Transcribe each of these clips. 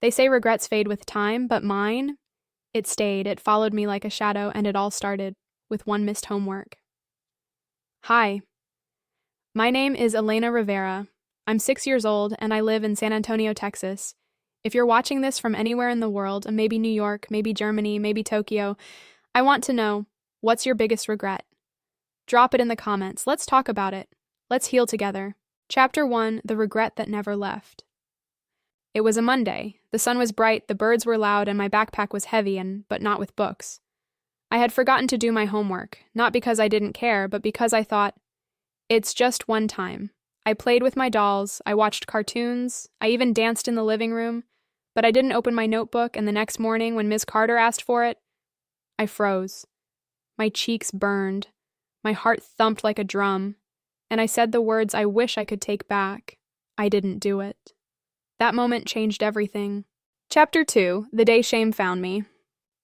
They say regrets fade with time, but mine, it stayed. It followed me like a shadow, and it all started with one missed homework. Hi, my name is Elena Rivera. I'm 6 years old, and I live in San Antonio, Texas. If you're watching this from anywhere in the world, maybe New York, maybe Germany, maybe Tokyo, I want to know, what's your biggest regret? Drop it in the comments. Let's talk about it. Let's heal together. Chapter 1, The Regret That Never Left. It was a Monday. The sun was bright, the birds were loud, and my backpack was heavy, but not with books. I had forgotten to do my homework, not because I didn't care, but because I thought, it's just one time. I played with my dolls, I watched cartoons, I even danced in the living room, but I didn't open my notebook, and the next morning when Ms. Carter asked for it, I froze. My cheeks burned. My heart thumped like a drum, and I said the words I wish I could take back. I didn't do it. That moment changed everything. Chapter 2, The Day Shame Found Me.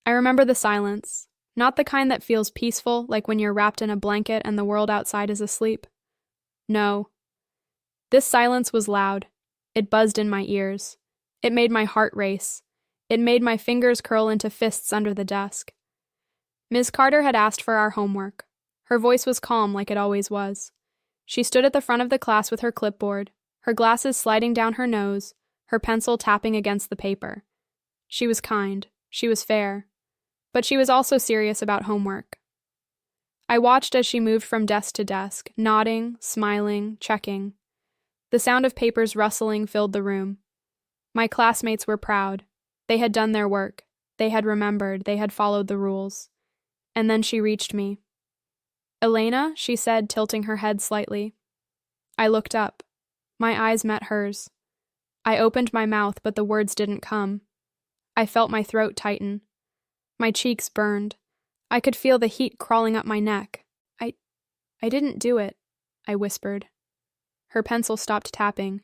I remember the silence, not the kind that feels peaceful, like when you're wrapped in a blanket and the world outside is asleep. No. This silence was loud. It buzzed in my ears. It made my heart race. It made my fingers curl into fists under the desk. Ms. Carter had asked for our homework. Her voice was calm like it always was. She stood at the front of the class with her clipboard, her glasses sliding down her nose, her pencil tapping against the paper. She was kind. She was fair. But she was also serious about homework. I watched as she moved from desk to desk, nodding, smiling, checking. The sound of papers rustling filled the room. My classmates were proud. They had done their work. They had remembered. They had followed the rules. And then she reached me. Elena, she said, tilting her head slightly. I looked up. My eyes met hers. I opened my mouth, but the words didn't come. I felt my throat tighten. My cheeks burned. I could feel the heat crawling up my neck. I didn't do it, I whispered. Her pencil stopped tapping.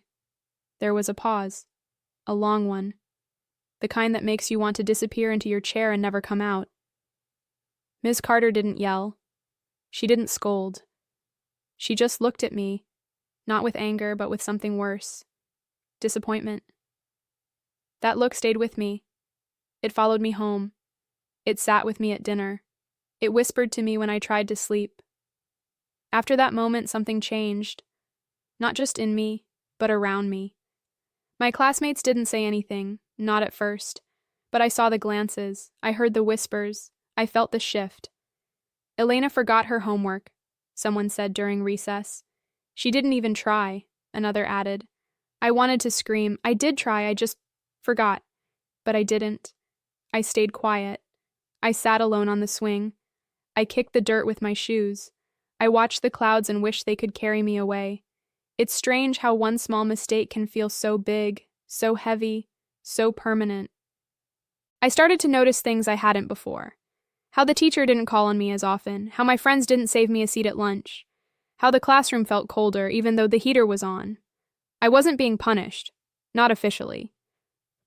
There was a pause. A long one. The kind that makes you want to disappear into your chair and never come out. Ms. Carter didn't yell. She didn't scold. She just looked at me, not with anger, but with something worse. Disappointment. That look stayed with me. It followed me home. It sat with me at dinner. It whispered to me when I tried to sleep. After that moment, something changed. Not just in me, but around me. My classmates didn't say anything, not at first, but I saw the glances, I heard the whispers, I felt the shift. Elena forgot her homework, someone said during recess. She didn't even try, another added. I wanted to scream. I did try, I just forgot. But I didn't. I stayed quiet. I sat alone on the swing. I kicked the dirt with my shoes. I watched the clouds and wished they could carry me away. It's strange how one small mistake can feel so big, so heavy, so permanent. I started to notice things I hadn't before. How the teacher didn't call on me as often, how my friends didn't save me a seat at lunch, how the classroom felt colder even though the heater was on. I wasn't being punished, not officially,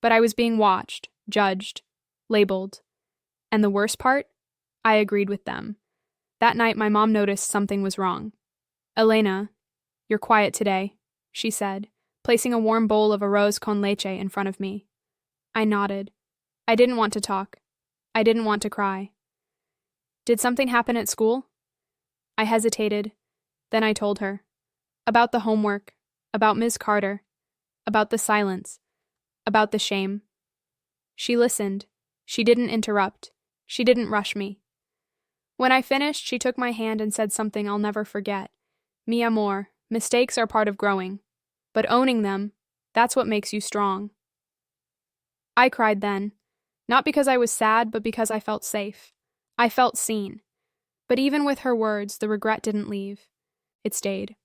but I was being watched, judged, labeled. And the worst part? I agreed with them. That night my mom noticed something was wrong. Elena, you're quiet today, she said, placing a warm bowl of arroz con leche in front of me. I nodded. I didn't want to talk. I didn't want to cry. Did something happen at school? I hesitated. Then I told her. About the homework, about Ms. Carter, about the silence, about the shame. She listened. She didn't interrupt. She didn't rush me. When I finished, she took my hand and said something I'll never forget. Mi amor, mistakes are part of growing. But owning them, that's what makes you strong. I cried then, not because I was sad, but because I felt safe. I felt seen. But even with her words, the regret didn't leave. It stayed.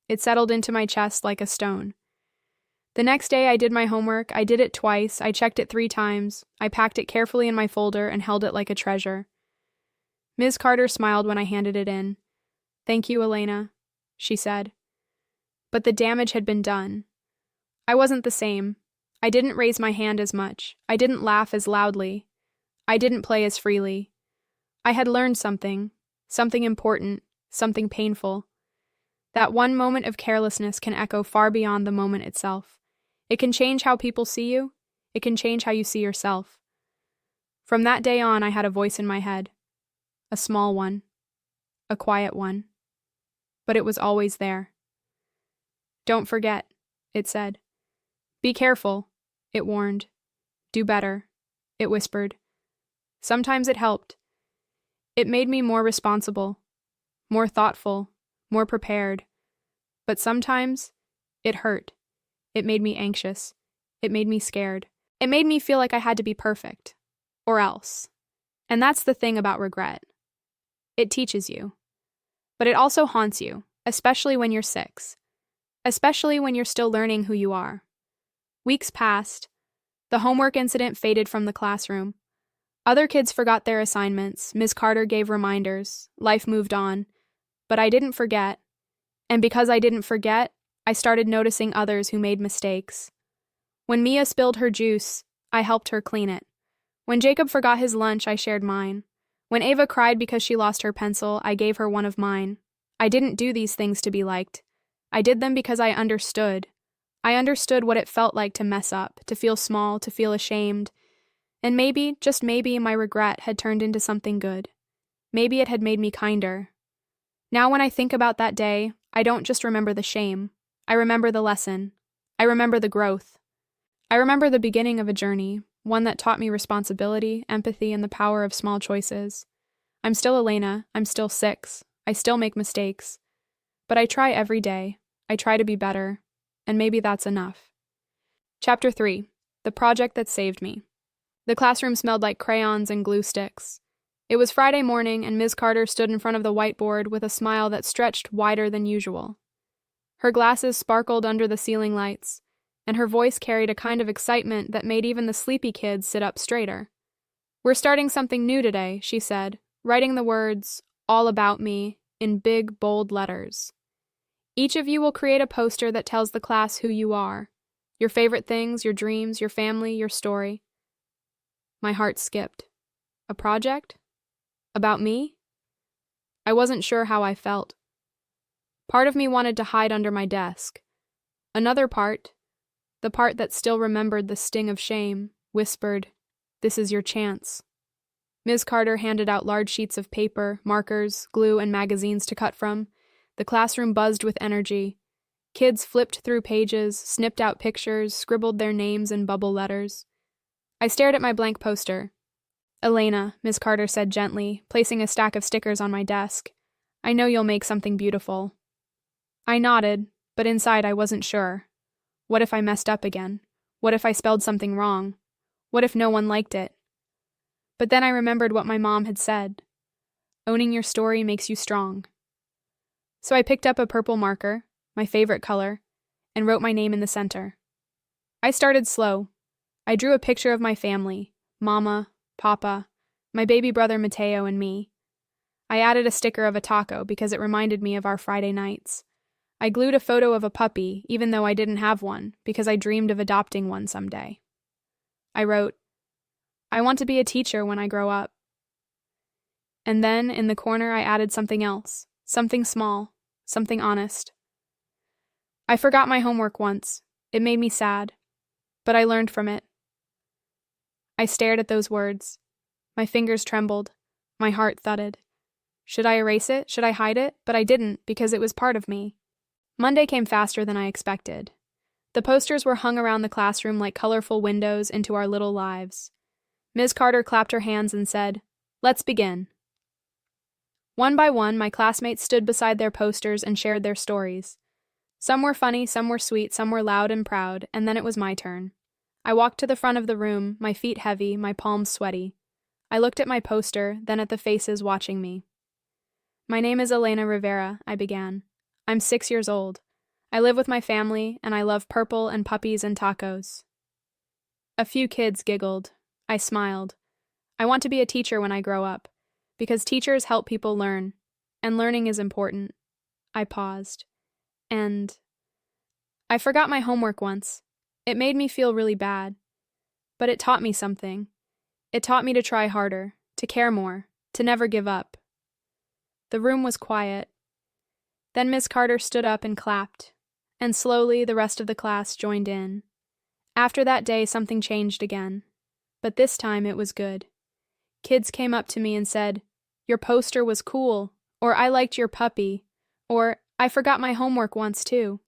It settled into my chest like a stone. The next day I did my homework. I did it twice. I checked it 3 times. I packed it carefully in my folder and held it like a treasure. Ms. Carter smiled when I handed it in. Thank you, Elena, she said. But the damage had been done. I wasn't the same. I didn't raise my hand as much. I didn't laugh as loudly. I didn't play as freely. I had learned something important, something painful. That one moment of carelessness can echo far beyond the moment itself. It can change how people see you. It can change how you see yourself. From that day on, I had a voice in my head. A small one. A quiet one. But it was always there. Don't forget, it said. Be careful, it warned. Do better, it whispered. Sometimes it helped. It made me more responsible, more thoughtful, more prepared. But sometimes it hurt. It made me anxious. It made me scared. It made me feel like I had to be perfect. Or else. And that's the thing about regret. It teaches you. But it also haunts you, especially when you're 6. Especially when you're still learning who you are. Weeks passed. The homework incident faded from the classroom. Other kids forgot their assignments. Ms. Carter gave reminders. Life moved on. But I didn't forget. And because I didn't forget, I started noticing others who made mistakes. When Mia spilled her juice, I helped her clean it. When Jacob forgot his lunch, I shared mine. When Ava cried because she lost her pencil, I gave her one of mine. I didn't do these things to be liked. I did them because I understood. I understood what it felt like to mess up, to feel small, to feel ashamed. And maybe, just maybe, my regret had turned into something good. Maybe it had made me kinder. Now when I think about that day, I don't just remember the shame. I remember the lesson. I remember the growth. I remember the beginning of a journey, one that taught me responsibility, empathy, and the power of small choices. I'm still Elena. I'm still 6. I still make mistakes. But I try every day. I try to be better. And maybe that's enough. Chapter 3. The Project That Saved Me. The classroom smelled like crayons and glue sticks. It was Friday morning, and Ms. Carter stood in front of the whiteboard with a smile that stretched wider than usual. Her glasses sparkled under the ceiling lights, and her voice carried a kind of excitement that made even the sleepy kids sit up straighter. We're starting something new today, she said, writing the words, "All About Me," in big, bold letters. Each of you will create a poster that tells the class who you are, your favorite things, your dreams, your family, your story. My heart skipped. A project? About me? I wasn't sure how I felt. Part of me wanted to hide under my desk. Another part, the part that still remembered the sting of shame, whispered, "This is your chance." Ms. Carter handed out large sheets of paper, markers, glue, and magazines to cut from. The classroom buzzed with energy. Kids flipped through pages, snipped out pictures, scribbled their names in bubble letters. I stared at my blank poster. "Elena," Ms. Carter said gently, placing a stack of stickers on my desk. "I know you'll make something beautiful." I nodded, but inside I wasn't sure. What if I messed up again? What if I spelled something wrong? What if no one liked it? But then I remembered what my mom had said. Owning your story makes you strong. So I picked up a purple marker, my favorite color, and wrote my name in the center. I started slow. I drew a picture of my family, Mama, Papa, my baby brother Mateo, and me. I added a sticker of a taco because it reminded me of our Friday nights. I glued a photo of a puppy, even though I didn't have one, because I dreamed of adopting one someday. I wrote, "I want to be a teacher when I grow up." And then, in the corner, I added something else, something small, something honest. I forgot my homework once. It made me sad, but I learned from it. I stared at those words. My fingers trembled. My heart thudded. Should I erase it? Should I hide it? But I didn't, because it was part of me. Monday came faster than I expected. The posters were hung around the classroom like colorful windows into our little lives. Ms. Carter clapped her hands and said, "Let's begin." One by one, my classmates stood beside their posters and shared their stories. Some were funny, some were sweet, some were loud and proud, and then it was my turn. I walked to the front of the room, my feet heavy, my palms sweaty. I looked at my poster, then at the faces watching me. "My name is Elena Rivera," I began. "I'm 6 years old. I live with my family, and I love purple and puppies and tacos." A few kids giggled. I smiled. I want to be a teacher when I grow up, because teachers help people learn, and learning is important. I paused. And I forgot my homework once. It made me feel really bad. But it taught me something. It taught me to try harder, to care more, to never give up. The room was quiet. Then Miss Carter stood up and clapped, and slowly the rest of the class joined in. After that day, something changed again. But this time it was good. Kids came up to me and said, "Your poster was cool," or "I liked your puppy," or "I forgot my homework once too."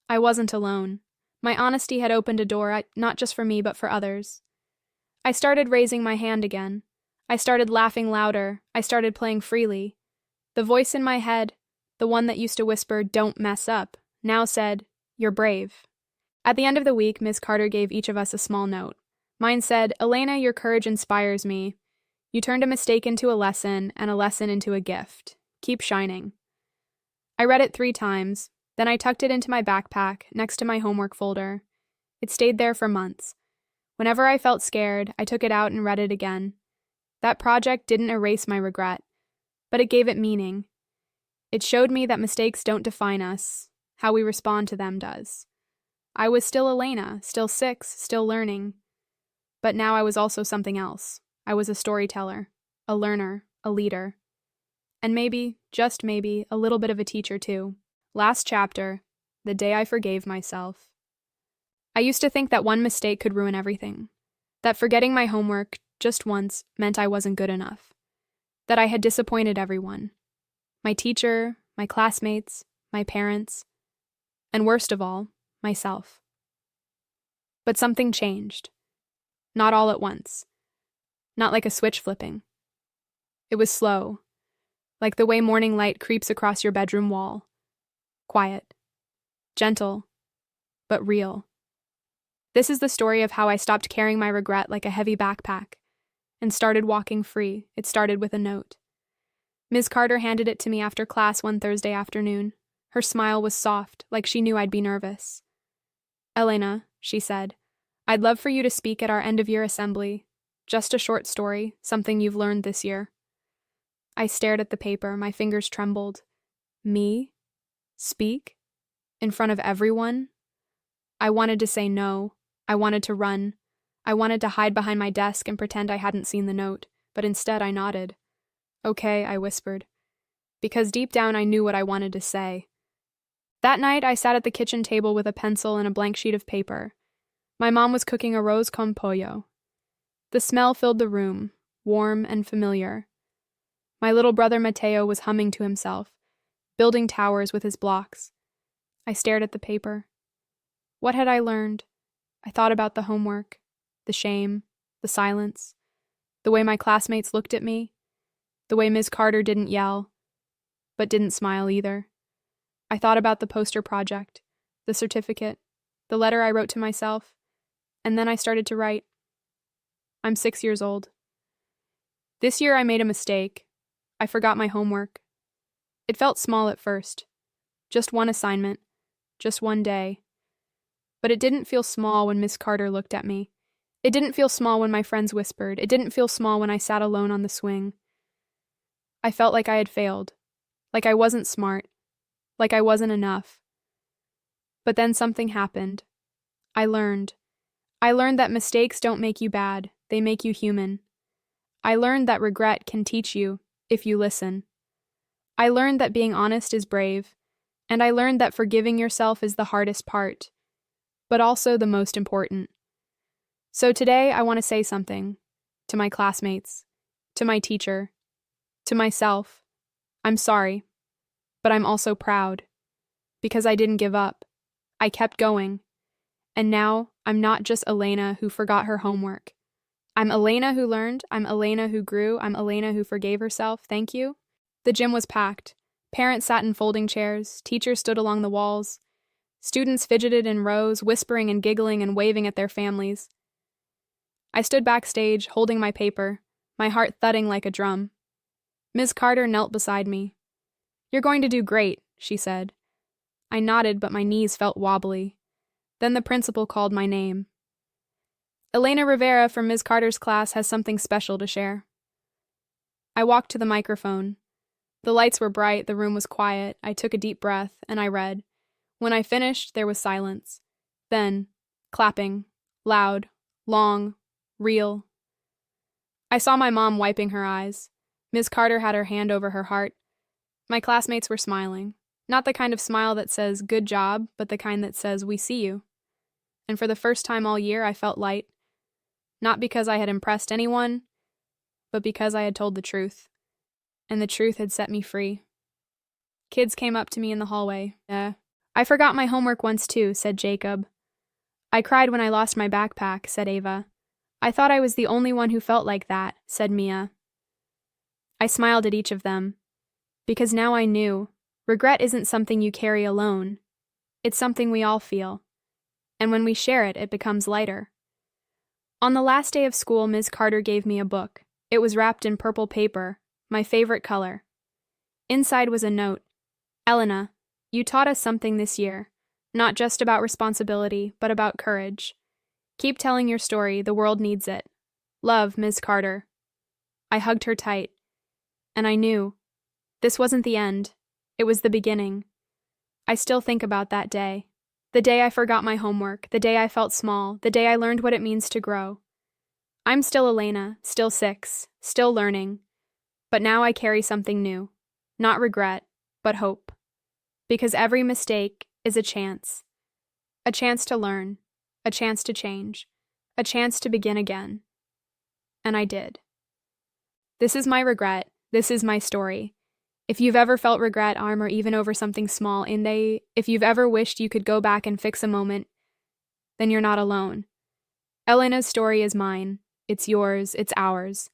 I wasn't alone. My honesty had opened a door, not just for me, but for others. I started raising my hand again. I started laughing louder. I started playing freely. The voice in my head, the one that used to whisper, "Don't mess up," now said, "You're brave." At the end of the week, Ms. Carter gave each of us a small note. Mine said, "Elena, your courage inspires me. You turned a mistake into a lesson, and a lesson into a gift. Keep shining." I read it 3 times, then I tucked it into my backpack, next to my homework folder. It stayed there for months. Whenever I felt scared, I took it out and read it again. That project didn't erase my regret, but it gave it meaning. It showed me that mistakes don't define us, how we respond to them does. I was still Elena, still 6, still learning. But now I was also something else. I was a storyteller, a learner, a leader. And maybe, just maybe, a little bit of a teacher too. Last chapter, the day I forgave myself. I used to think that one mistake could ruin everything. That forgetting my homework just once meant I wasn't good enough. That I had disappointed everyone. My teacher, my classmates, my parents, and worst of all, myself. But something changed. Not all at once. Not like a switch flipping. It was slow, like the way morning light creeps across your bedroom wall. Quiet. Gentle, but real. This is the story of how I stopped carrying my regret like a heavy backpack and started walking free. It started with a note. Ms. Carter handed it to me after class one Thursday afternoon. Her smile was soft, like she knew I'd be nervous. "Elena," she said, "I'd love for you to speak at our end-of-year assembly. Just a short story, something you've learned this year." I stared at the paper, my fingers trembled. Me? Speak? In front of everyone? I wanted to say no. I wanted to run. I wanted to hide behind my desk and pretend I hadn't seen the note, but instead I nodded. "Okay," I whispered, because deep down I knew what I wanted to say. That night I sat at the kitchen table with a pencil and a blank sheet of paper. My mom was cooking arroz con pollo. The smell filled the room, warm and familiar. My little brother Mateo was humming to himself, building towers with his blocks. I stared at the paper. What had I learned? I thought about the homework, the shame, the silence, the way my classmates looked at me, the way Ms. Carter didn't yell, but didn't smile either. I thought about the poster project, the certificate, the letter I wrote to myself, and then I started to write. I'm 6 years old. This year I made a mistake. I forgot my homework. It felt small at first. Just one assignment. Just one day. But it didn't feel small when Miss Carter looked at me. It didn't feel small when my friends whispered. It didn't feel small when I sat alone on the swing. I felt like I had failed. Like I wasn't smart. Like I wasn't enough. But then something happened. I learned. I learned that mistakes don't make you bad. They make you human. I learned that regret can teach you, if you listen. I learned that being honest is brave, and I learned that forgiving yourself is the hardest part, but also the most important. So today I want to say something to my classmates, to my teacher, to myself. I'm sorry, but I'm also proud, because I didn't give up. I kept going, and now I'm not just Elena who forgot her homework. I'm Elena who learned, I'm Elena who grew, I'm Elena who forgave herself. Thank you. The gym was packed. Parents sat in folding chairs, teachers stood along the walls. Students fidgeted in rows, whispering and giggling and waving at their families. I stood backstage, holding my paper, my heart thudding like a drum. Ms. Carter knelt beside me. "You're going to do great," she said. I nodded, but my knees felt wobbly. Then the principal called my name. "Elena Rivera from Ms. Carter's class has something special to share." I walked to the microphone. The lights were bright, the room was quiet. I took a deep breath, and I read. When I finished, there was silence. Then, clapping, loud, long, real. I saw my mom wiping her eyes. Ms. Carter had her hand over her heart. My classmates were smiling. Not the kind of smile that says, "good job," but the kind that says, "we see you." and for the first time all year I felt light. Not because I had impressed anyone, but because I had told the truth, and the truth had set me free. Kids came up to me in the hallway. I forgot my homework once too, said Jacob. I cried when I lost my backpack, said Ava. I thought I was the only one who felt like that, said Mia. I smiled at each of them, because now I knew regret isn't something you carry alone. It's something we all feel, and when we share it, it becomes lighter. On the last day of school, Ms. Carter gave me a book. It was wrapped in purple paper, my favorite color. Inside was a note. Elena, you taught us something this year, not just about responsibility, but about courage. Keep telling your story, the world needs it. Love, Ms. Carter. I hugged her tight, and I knew this wasn't the end. It was the beginning. I still think about that day. The day I forgot my homework, the day I felt small, the day I learned what it means to grow. I'm still Elena, still 6, still learning, but now I carry something new. Not regret, but hope. Because every mistake is a chance to learn, a chance to change, a chance to begin again. And I did. This is my regret. This is my story. If you've ever felt regret or even over something small, if you've ever wished you could go back and fix a moment, then you're not alone. Elena's story is mine. It's yours. It's ours.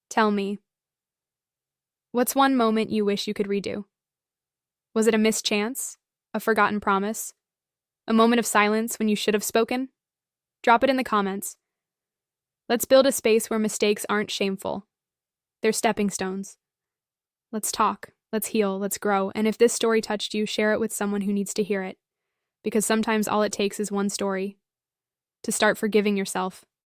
Tell me, what's one moment you wish you could redo? Was it a missed chance? A forgotten promise? A moment of silence when you should have spoken? Drop it in the comments. Let's build a space where mistakes aren't shameful. They're stepping stones. Let's talk, let's heal, let's grow, and if this story touched you, share it with someone who needs to hear it. Because sometimes all it takes is one story to start forgiving yourself.